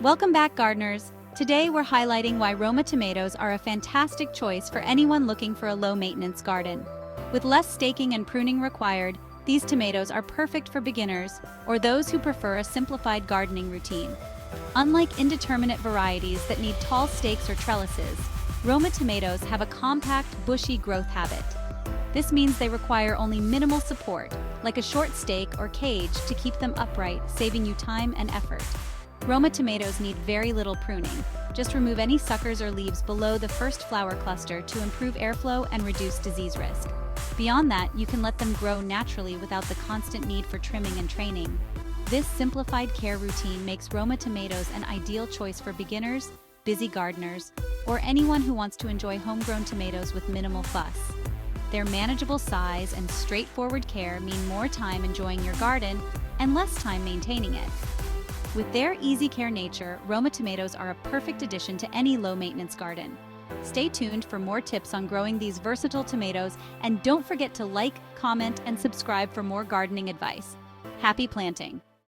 Welcome back, gardeners. Today we're highlighting why Roma tomatoes are a fantastic choice for anyone looking for a low-maintenance garden. With less staking and pruning required, these tomatoes are perfect for beginners or those who prefer a simplified gardening routine. Unlike indeterminate varieties that need tall stakes or trellises, Roma tomatoes have a compact, bushy growth habit. This means they require only minimal support, like a short stake or cage, to keep them upright, saving you time and effort. Roma tomatoes need very little pruning. Just remove any suckers or leaves below the first flower cluster to improve airflow and reduce disease risk. Beyond that, you can let them grow naturally without the constant need for trimming and training. This simplified care routine makes Roma tomatoes an ideal choice for beginners, busy gardeners, or anyone who wants to enjoy homegrown tomatoes with minimal fuss. Their manageable size and straightforward care mean more time enjoying your garden and less time maintaining it. With their easy care nature, Roma tomatoes are a perfect addition to any low-maintenance garden. Stay tuned for more tips on growing these versatile tomatoes, and don't forget to like, comment, and subscribe for more gardening advice. Happy planting!